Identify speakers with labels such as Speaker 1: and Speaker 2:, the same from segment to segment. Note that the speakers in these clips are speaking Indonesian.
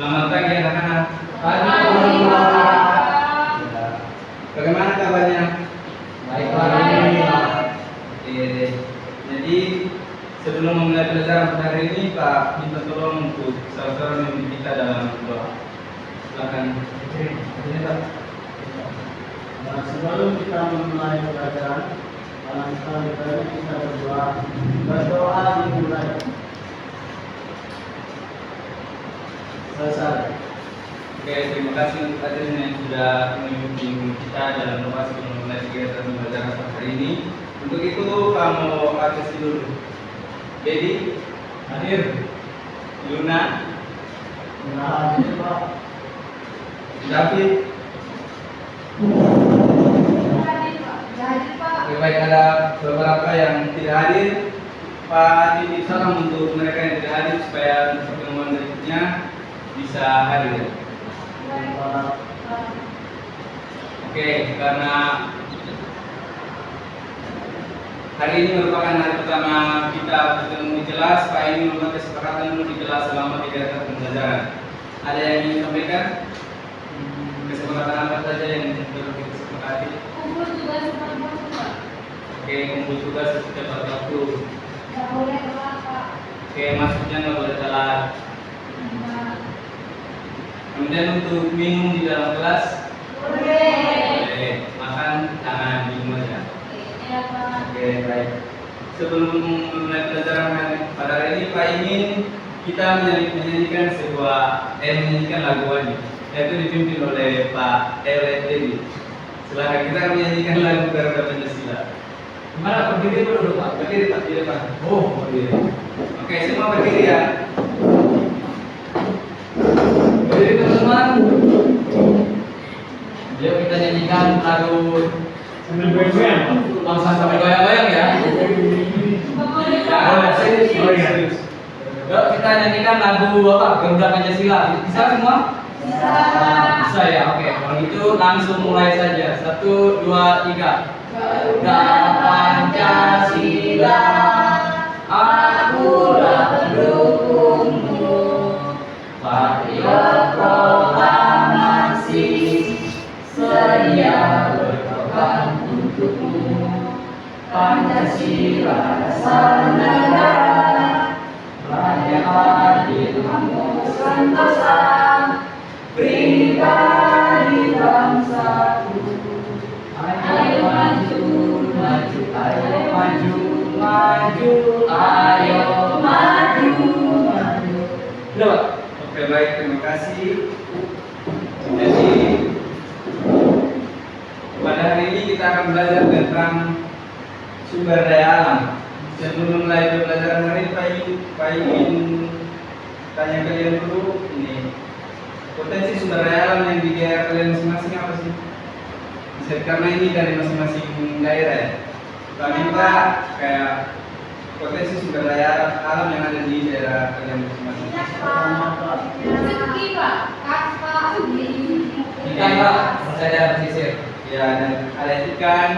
Speaker 1: Selamat pagi anak-anak.
Speaker 2: Pagi, Pak.
Speaker 1: Ya. Bagaimana kabarnya?
Speaker 2: Baik, Pak.
Speaker 1: Oke. Jadi sebelum memulai pelajaran pada hari ini, Pak minta tolong untuk saudara memimpin kita dalam doa. Silakan. Ini Pak.
Speaker 3: Nah, sebelum kita memulai pelajaran, alangkah baiknya kita berdoa dimulai. Selesai.
Speaker 1: Oke, terima kasih untuk hadirin yang sudah memimpin kita dalam doa sebelum memulai kegiatan pelajaran pada hari ini. Untuk itu kamu atasi dulu. Dedi, hadir. Luna,
Speaker 3: Nah, ini Pak.
Speaker 1: David.
Speaker 2: Pak.
Speaker 1: Oke, baik, ada beberapa yang tidak hadir. Pak titip salam untuk mereka yang tidak hadir supaya untuk pertemuan berikutnya bisa hadir. Oke, karena hari ini merupakan hari pertama kita bertemu di kelas, Pak ini membuat kesepakatan dulu di kelas selama kegiatan pembelajaran. Ada yang ingin sampaikan? Kesepakatan apa saja yang perlu kita sepakati?
Speaker 2: Kumpul tugas teman Pak.
Speaker 1: Oke, kumpul tugas secepat waktu.
Speaker 2: Nggak boleh telat, Pak.
Speaker 1: Oke, maksudnya nggak boleh telat. Kemudian untuk minum di dalam kelas,
Speaker 2: Boleh.
Speaker 1: makan jangan minum aja.
Speaker 2: Iya, Pak.
Speaker 1: Oke, baik. Sebelum mulai pelajaran pada hari ini, Pak ingin kita menyanyikan lagu wajib, yaitu dipimpin oleh Pak Dedi. Silakan kita akan menyanyikan lagu Garuda Pancasila.
Speaker 3: Gimana berdiri dulu, Pak?
Speaker 1: Berdiri Pak, di depan.
Speaker 3: Oh,
Speaker 1: Berdiri. Oke, semua berdiri ya.
Speaker 3: berdiri teman-teman. Yuk kita nyanyikan lagu
Speaker 4: Sambil goyang-goyang.
Speaker 3: langsung sampai goyang-goyang ya.
Speaker 2: Nggak boleh,
Speaker 1: Ya,
Speaker 2: Pak.
Speaker 1: serius.
Speaker 4: Oh, iya.
Speaker 1: Serius.
Speaker 3: Yuk kita nyanyikan lagu apa? Garuda Pancasila. Bisa semua?
Speaker 2: Bisa.
Speaker 3: Bisa ya. Oke. Kalau gitu langsung mulai saja. 1, 2, 3. Garuda Pancasila, akulah pendukungmu. Patriot proklamasi, sedia berkorban untukmu. Pancasila dasar negara, rakyat adil makmur sentosa, pribadi bangsaku. Ayo maju, maju, ayo maju, maju, ayo maju, maju. Udah, Pak?
Speaker 1: Oke, baik, terima kasih. Jadi pada hari ini kita akan belajar tentang sumber daya alam. Sebelum mulai pembelajaran hari ini, Pak ingin tanya kalian dulu ini potensi sumber daya alam yang di daerah kalian masing-masing apa sih? Bisa karena ini dari masing-masing daerah ya. Kita minta kayak potensi sumber daya alam yang ada di daerah kalian masing-masing.
Speaker 2: Rezeki, Pak. Kakak.
Speaker 3: Ikan, Pak. Saya ada pesisir.
Speaker 1: Ya, dan ada ikan,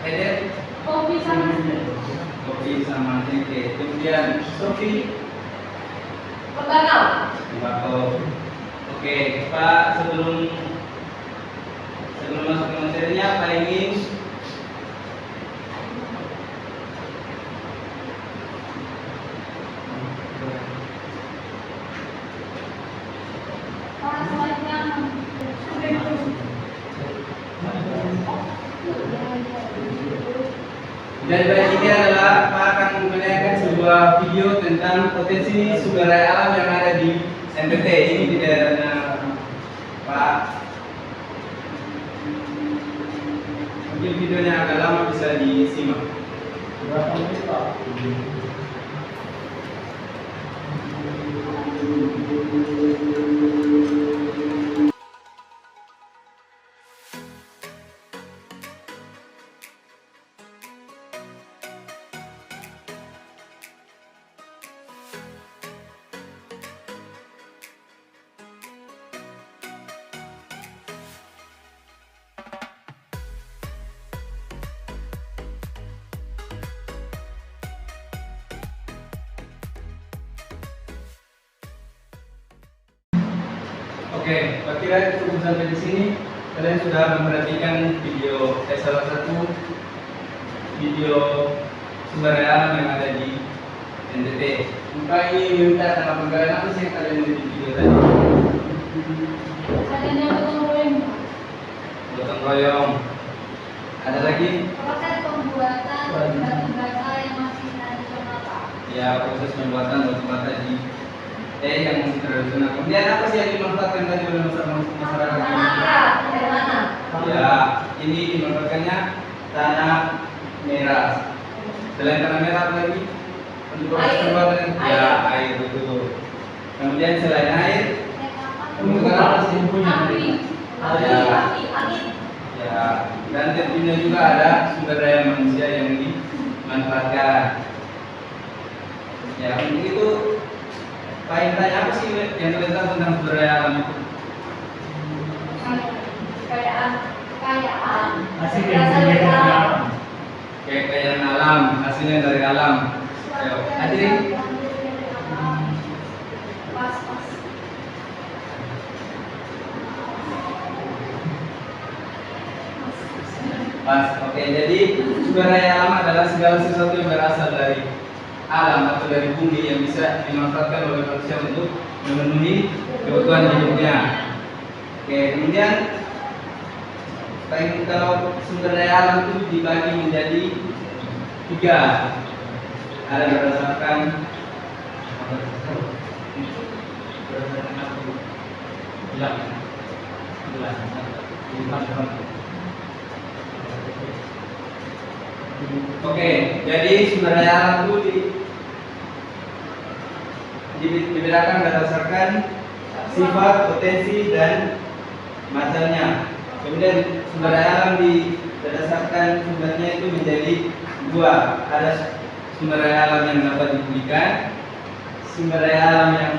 Speaker 1: edet,
Speaker 2: Kopi sama
Speaker 1: kopi sama tempe. Kemudian Sofi,
Speaker 2: Perdanau.
Speaker 1: tembakau. Oke, Pak, sebelum masuk ke materinya, Pak ingin
Speaker 2: Pak, selanjutnya.
Speaker 1: dan baik ini adalah Pak akan memperlihatkan sebuah video tentang potensi sumber daya alam yang ada di NTT ini di daerahnya Pak. Mungkin videonya agak lama bisa disimak.
Speaker 3: Berapa menit, Pak?
Speaker 1: Oke, saya kira cukup sampai di sini. Kalian sudah memperhatikan salah satu video sumber daya alam yang ada di NTT. Maka ini minta dalam penggalan apa sih yang kalian lihat di video tadi?
Speaker 2: Adanya gotong royong.
Speaker 1: Gotong royong. Ada lagi?
Speaker 2: Proses pembuatan batu bata yang masih tradisional, Pak.
Speaker 1: Ya, proses pembuatan batu bata di yang masih tradisional. Kemudian apa sih yang dimanfaatkan tadi oleh masyarakat?
Speaker 2: Bagaimana?
Speaker 1: Ya, ini dimanfaatkannya tanah merah. Selain tanah merah apa lagi? Untuk proses pembuatan ya air betul. Kemudian selain air, pembuatan apa sih?
Speaker 2: Api. Angin.
Speaker 1: Ya, dan tentunya juga ada sumber daya manusia yang dimanfaatkan. Ya, untuk itu paling tanya apa sih yang kalian tahu tentang sumber daya alam itu?
Speaker 2: Kekayaan.
Speaker 4: Hasil yang
Speaker 2: Berasal
Speaker 4: dari
Speaker 2: dari alam.
Speaker 4: alam.
Speaker 1: Kekayaan alam, hasilnya dari alam. Ayo, hadirin.
Speaker 2: Pas.
Speaker 1: Pas, oke. Jadi sumber daya alam adalah segala sesuatu yang berasal dari alam atau dari bumi yang bisa dimanfaatkan oleh manusia untuk memenuhi kebutuhan hidupnya. Oke, kemudian kalau sumber daya alam itu dibagi menjadi 3. Ada berdasarkan Oke, jadi sumber daya alam itu dibedakan berdasarkan sifat, potensi, dan macamnya. Kemudian sumber daya alam berdasarkan sumbernya itu menjadi 2. Ada sumber daya alam yang dapat dipulihkan, sumber daya alam yang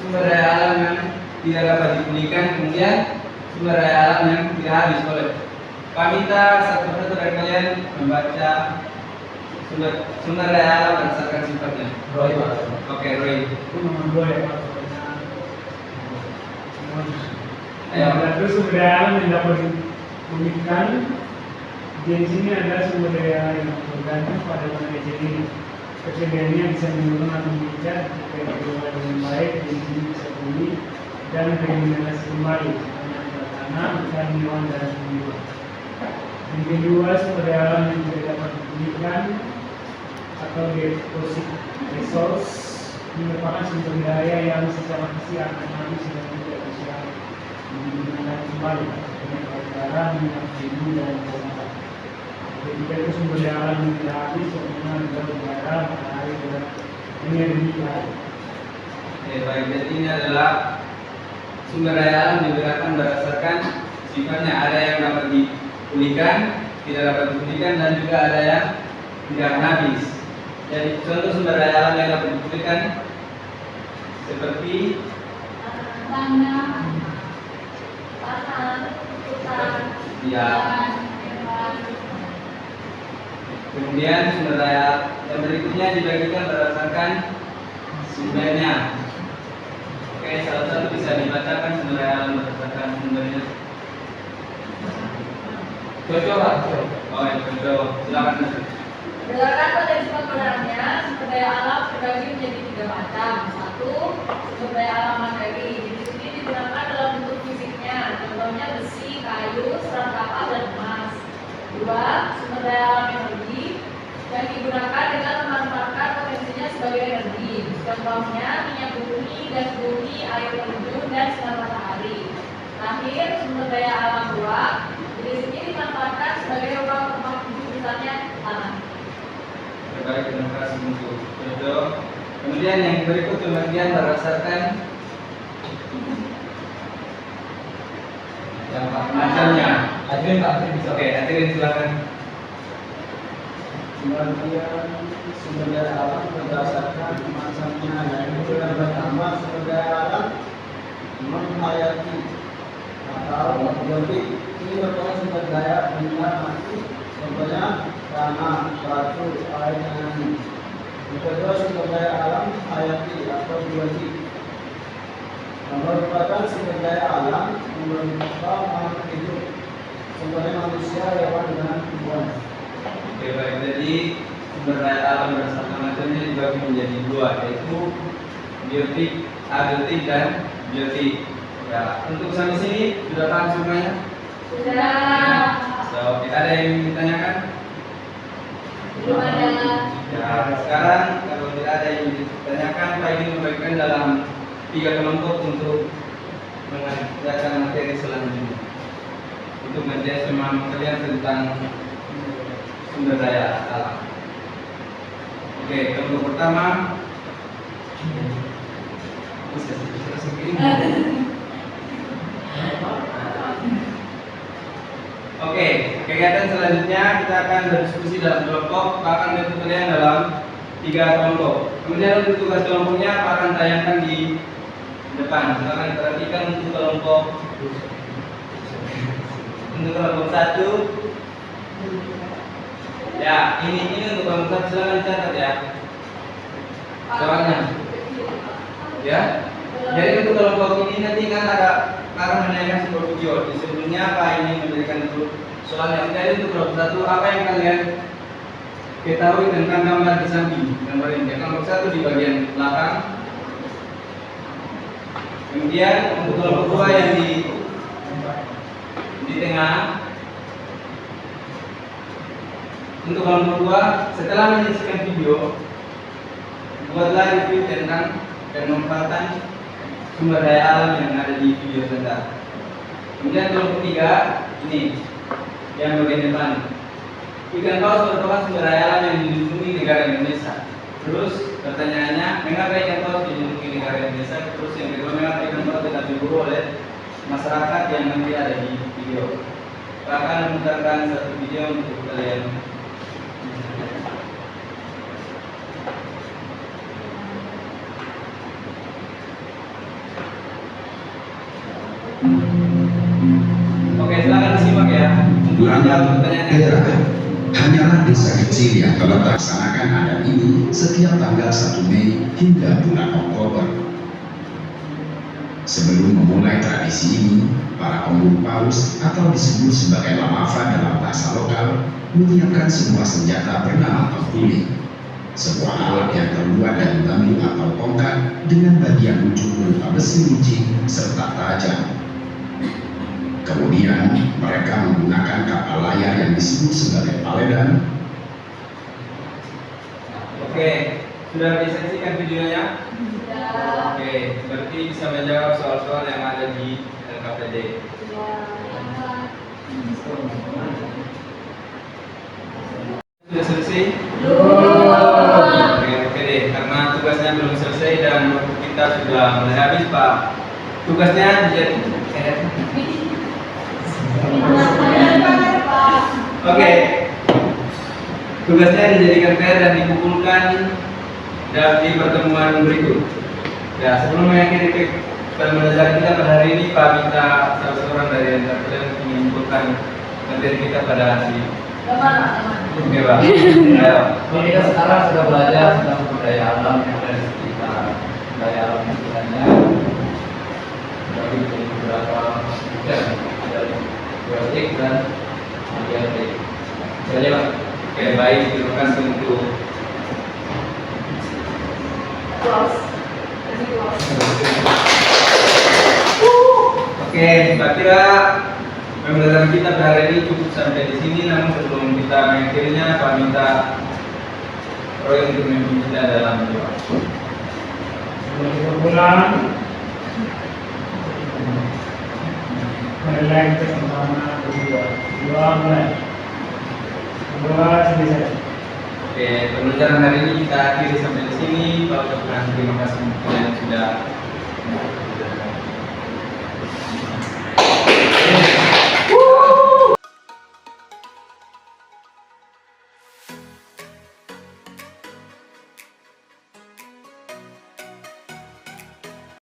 Speaker 1: sumber daya alam yang tidak dapat dipulihkan, kemudian sumber daya alam yang tidak habis oleh. Kami minta satu-satu dari kalian membaca sumber daya alam berdasarkan sifatnya.
Speaker 3: Roy, Pak.
Speaker 1: Oke, Roy.
Speaker 4: Itu nomor 2 ya Pak.
Speaker 1: Ayo.
Speaker 4: Ada sumber daya alam yang dapat dipulihkan. Di sini ada sumber daya yang bergantung pada manajemen ini. Kesediaannya bisa menurun atau meningkat jika dikelola dengan baik. Di sini bisa pulih dan regenerasi kembali, seperti tanah, ikan, hewan, dan tumbuhan. Yang kedua, sumber daya alam yang tidak dapat dipulihkan atau deposit resource ini merupakan sumber daya yang secara fisik akan habis dan tidak bisa digunakan kembali, seperti udara, minyak bumi, dan benda. Ketika itu sumber daya alam yang tidak habis, contohnya adalah udara, matahari, dan energi air.
Speaker 1: Oke, baik. Jadi ini adalah sumber daya alam dibedakan berdasarkan sifatnya. Ada yang dapat dipulihkan, tidak dapat dipulihkan, dan juga ada yang tidak akan habis. Jadi contoh sumber daya alam yang dapat dipulihkan seperti
Speaker 2: Tanah, hutan,
Speaker 1: ya. Kemudian sumber daya yang berikutnya dibagikan berdasarkan sumbernya. Oke, salah satu bisa dibacakan sumber daya alam berdasarkan sumbernya.
Speaker 3: Cocok, Pak.
Speaker 1: Oh, ya, contoh. Silakan.
Speaker 2: Berdasarkan potensi penggunaannya, sumber daya alam terbagi menjadi 3 macam. 1. Sumber daya alam materi. Jenis ini digunakan dalam bentuk fisiknya, contohnya besi, kayu, serat kapal, dan emas. 2. Sumber daya alam energi yang digunakan dengan memanfaatkan potensinya sebagai energi. Contohnya minyak bumi, gas bumi, air terjun, dan sinar matahari. Terakhir, sumber daya alam ruang. Jenis ini dimanfaatkan sebagai ruang tempat hidup, misalnya tanah.
Speaker 1: Terbaik demokrasi untuk contoh. Kemudian yang berikut pembagian berdasarkan
Speaker 3: Yang Pak.
Speaker 1: macamnya.
Speaker 3: Hadirin, Pak. Bisa.
Speaker 1: Oke, hadirin silakan.
Speaker 5: Pembagian sumber daya alam berdasarkan macamnya, yaitu yang pertama sumber daya alam menghayati atau biologik. Ini merupakan sumber daya benda mati Contohnya tanah, batu, air, dan angin. Yang kedua sumber daya alam hayati atau biologi yang merupakan sumber daya alam yang berupa makhluk hidup, sumbernya manusia, hewan, dan tumbuhan.
Speaker 1: Oke, baik. Jadi sumber daya alam berdasarkan macamnya dibagi menjadi dua, yaitu biotik, abiotik, dan biotik. Ya, untuk sampai sini sudah paham semuanya?
Speaker 2: Sudah.
Speaker 1: So, kita ada yang ditanyakan?
Speaker 2: Belum ada.
Speaker 1: Ya, sekarang kalau tidak ada yang ditanyakan, Pak ini membagikan dalam 3 kelompok untuk mengerjakan materi selanjutnya. Untuk menjadi semangat kalian tentang sumber daya alam. Oke, kelompok pertama. Oke, kegiatan selanjutnya kita akan berdiskusi dalam kelompok. Pak akan membantu kalian dalam 3 kelompok. Kemudian untuk tugas kelompoknya Pak akan tayangkan di depan. Silakan perhatikan untuk kelompok 1. Ya, ini untuk kelompok 1 silakan dicatat ya. Soalnya. Ya. Jadi untuk kelompok ini nanti kan akan menanyakan sebuah video. Di sebelumnya Pak ini memberikan untuk soalnya. Jadi untuk kelompok 1 apa yang kalian ketahui tentang gambar di samping gambar ini? Kelompok 1 di bagian belakang. Kemudian untuk kelompok 2 yang di tengah. Untuk kelompok 2 setelah menyaksikan video, buatlah review tentang pemanfaatan sumber daya alam yang ada di video tentang. Kemudian kelompok 3 ini yang bagian depan. Ikan paus merupakan sumber daya alam yang dilindungi negara Indonesia. Terus pertanyaannya, mengapa ikan paus dilindungi negara Indonesia? Terus yang kedua, mengapa ikan paus tidak diburu oleh masyarakat yang nanti ada di video? Akan memutarkan satu video untuk kalian. Oke, silakan disimak ya. Untuk menjawab pertanyaannya.
Speaker 6: Hanyalah desa kecil yang telah melaksanakan adat ini setiap tanggal 1 Mei hingga bulan Oktober. Sebelum memulai tradisi ini, para pemburu paus atau disebut sebagai lamafa dalam bahasa lokal menyiapkan sebuah senjata bernama pengkuling, sebuah alat yang terbuat dari bambu atau tongkat dengan bagian ujung berupa besi runcing serta tajam. Kemudian mereka menggunakan kapal layar yang disebut sebagai paledan.
Speaker 1: Oke, sudah disaksikan videonya?
Speaker 2: Sudah.
Speaker 1: Oke, berarti bisa menjawab soal-soal yang ada di LKPD. Sudah selesai?
Speaker 2: Belum.
Speaker 1: Oke deh, karena tugasnya belum selesai dan waktu kita sudah mulai habis Pak. Tugasnya jadi Oke. Tugasnya dijadikan PR dan dikumpulkan di pertemuan berikut. Ya, sebelum mengakhiri pembelajaran kita pada hari ini, Pak minta salah seorang dari antara kalian untuk menyimpulkan materi kita pada hari ini. Oke, Pak. Ayo.
Speaker 3: Kita sekarang sudah belajar tentang sumber daya alam yang ada di sekitar daya alam sekitarnya. Dari beberapa dari biotik dan abiotik. Saja, Pak.
Speaker 1: Oke, baik. Terima kasih untuk Oke, saya kira pembelajaran kita pada hari ini cukup sampai di sini. Namun sebelum kita mengakhirinya, Pak minta Roy untuk memimpin kita dalam doa.
Speaker 4: Sebelum kita pulang, marilah kita sama-sama berdoa. Doa mulai. Doa sebisa.
Speaker 1: Oke, pembelajaran hari ini kita akhiri sampai di sini. Pak ucapkan terima kasih untuk kalian yang sudah